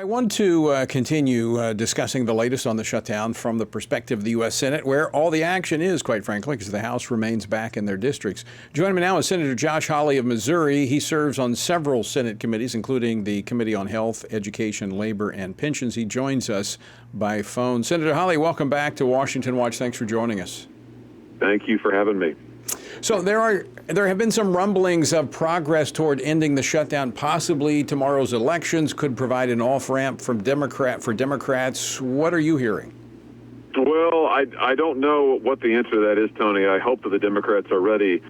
I want to continue discussing the latest on the shutdown from the perspective of the U.S. Senate, where all the action is, quite frankly, because the House remains back in their districts. Joining me now is Senator Josh Hawley of Missouri. He serves on several Senate committees, including the Committee on Health, Education, Labor, and Pensions. He joins us by phone. Senator Hawley, welcome back to Washington Watch. Thanks for joining us. Thank you for having me. So there have been some rumblings of progress toward ending the shutdown. Possibly tomorrow's elections could provide an off-ramp for Democrats. What are you hearing? Well, I don't know what the answer to that is, Tony. I hope that the Democrats are ready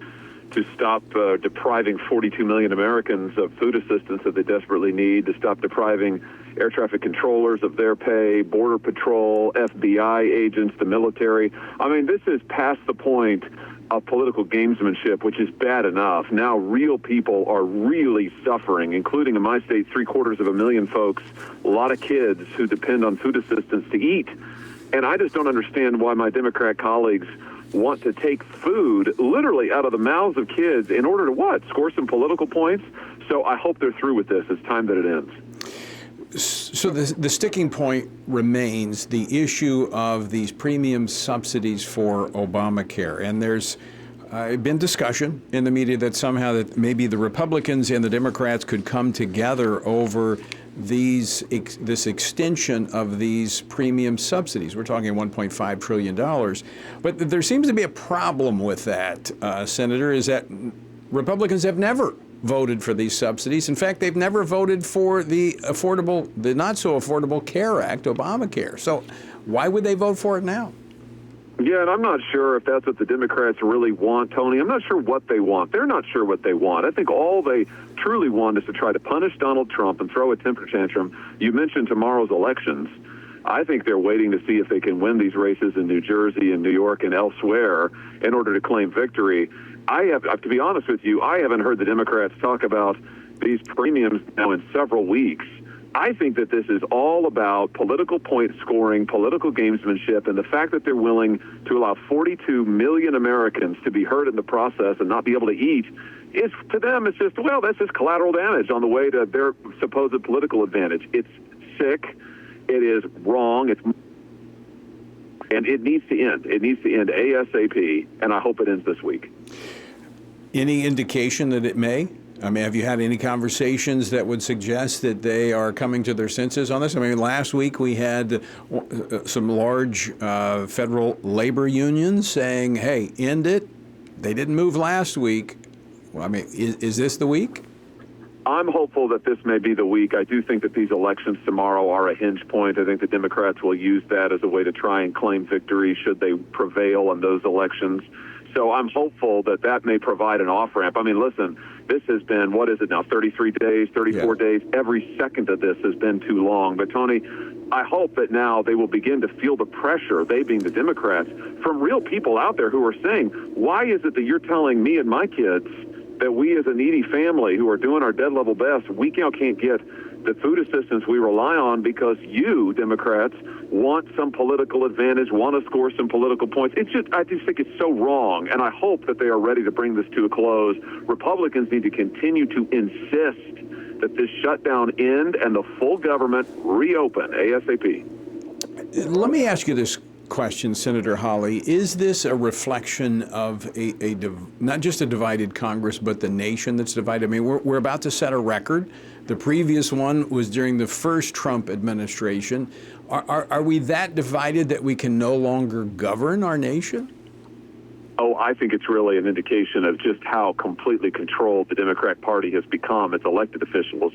to stop depriving 42 million Americans of food assistance that they desperately need, to stop depriving air traffic controllers of their pay, Border Patrol, FBI agents, the military. I mean, this is past the point of political gamesmanship, which is bad enough. Now real people are really suffering, including in my state, 750,000 folks, a lot of kids who depend on food assistance to eat. And I just don't understand why my Democrat colleagues want to take food literally out of the mouths of kids in order to what? Score some political points? So I hope they're through with this. It's time that it ends. So the sticking point remains the issue of these premium subsidies for Obamacare. And there's been discussion in the media that somehow that maybe the Republicans and the Democrats could come together over this extension of these premium subsidies. We're talking $1.5 trillion. But there seems to be a problem with that, Senator, is that Republicans have never voted for these subsidies. In fact, they've never voted for the not so affordable CARE Act, Obamacare. So why would they vote for it now? Yeah, and I'm not sure if that's what the Democrats really want, Tony. I'm not sure what they want. They're not sure what they want. I think all they truly want is to try to punish Donald Trump and throw a temper tantrum. You mentioned tomorrow's elections. I think they're waiting to see if they can win these races in New Jersey and New York and elsewhere in order to claim victory. To be honest with you, I haven't heard the Democrats talk about these premiums now in several weeks. I think that this is all about political point scoring, political gamesmanship, and the fact that they're willing to allow 42 million Americans to be hurt in the process and not be able to eat. To them, it's just, well, that's just collateral damage on the way to their supposed political advantage. It's sick. It is wrong. And it needs to end. It needs to end ASAP, and I hope it ends this week. Any indication that it may? I mean, have you had any conversations that would suggest that they are coming to their senses on this? I mean, last week we had some large federal labor unions saying, hey, end it. They didn't move last week. Well, I mean, is this the week? I'm hopeful that this may be the week. I do think that these elections tomorrow are a hinge point. I think the Democrats will use that as a way to try and claim victory should they prevail in those elections. So I'm hopeful that that may provide an off-ramp. I mean, listen, this has been, what is it now, 33 days, 34 days? Every second of this has been too long. But, Tony, I hope that now they will begin to feel the pressure, they being the Democrats, from real people out there who are saying, why is it that you're telling me and my kids that we as a needy family who are doing our dead level best, we now can't get the food assistance we rely on because you, Democrats, want some political advantage, want to score some political points. I just think it's so wrong, and I hope that they are ready to bring this to a close. Republicans need to continue to insist that this shutdown end and the full government reopen ASAP. Let me ask you this question, Senator Hawley. Is this a reflection of not just a divided Congress, but the nation that's divided? I mean, we're about to set a record. The previous one was during the first Trump administration. Are we that divided that we can no longer govern our nation? Oh, I think it's really an indication of just how completely controlled the Democrat Party has become, its elected officials,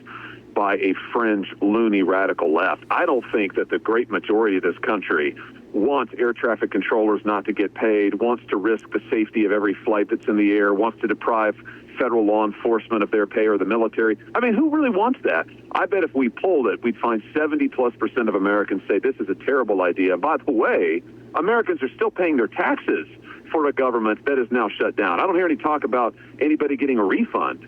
by a fringe, loony, radical left. I don't think that the great majority of this country wants air traffic controllers not to get paid, wants to risk the safety of every flight that's in the air, wants to deprive federal law enforcement of their pay or the military. I mean, who really wants that? I bet if we polled it, we'd find 70+% of Americans say this is a terrible idea. By the way, Americans are still paying their taxes for a government that is now shut down. I don't hear any talk about anybody getting a refund.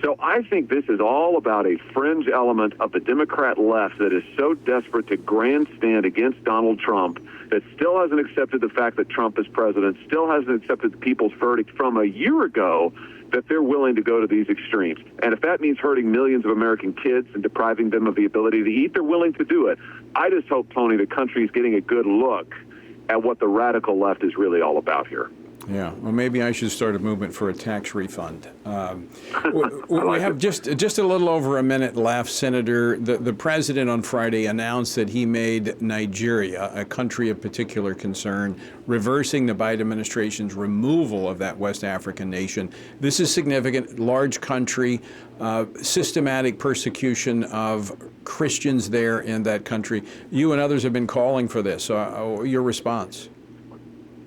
So I think this is all about a fringe element of the Democrat left that is so desperate to grandstand against Donald Trump that still hasn't accepted the fact that Trump is president, still hasn't accepted the people's verdict from a year ago that they're willing to go to these extremes. And if that means hurting millions of American kids and depriving them of the ability to eat, they're willing to do it. I just hope, Tony, the country is getting a good look at what the radical left is really all about here. Yeah, well, maybe I should start a movement for a tax refund. We have just a little over a minute left, Senator. The president on Friday announced that he made Nigeria a country of particular concern, reversing the Biden administration's removal of that West African nation. This is significant, large country, systematic persecution of Christians there in that country. You and others have been calling for this. Your response?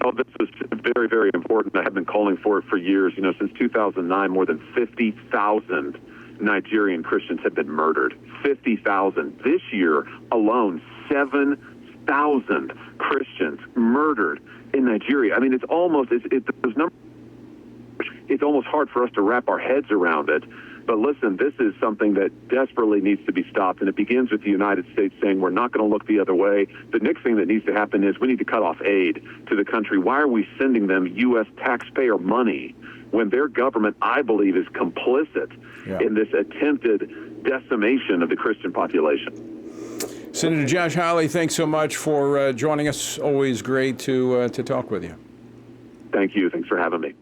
Oh, this is very, very important. I have been calling for it for years. You know, since 2009, more than 50,000 Nigerian Christians have been murdered. 50,000. This year alone, 7,000 Christians murdered in Nigeria. I mean, those numbers, it's almost hard for us to wrap our heads around it. But listen, this is something that desperately needs to be stopped, and it begins with the United States saying we're not going to look the other way. The next thing that needs to happen is we need to cut off aid to the country. Why are we sending them U.S. taxpayer money when their government, I believe, is complicit in this attempted decimation of the Christian population? Senator Josh Hawley, thanks so much for joining us. Always great to talk with you. Thank you. Thanks for having me.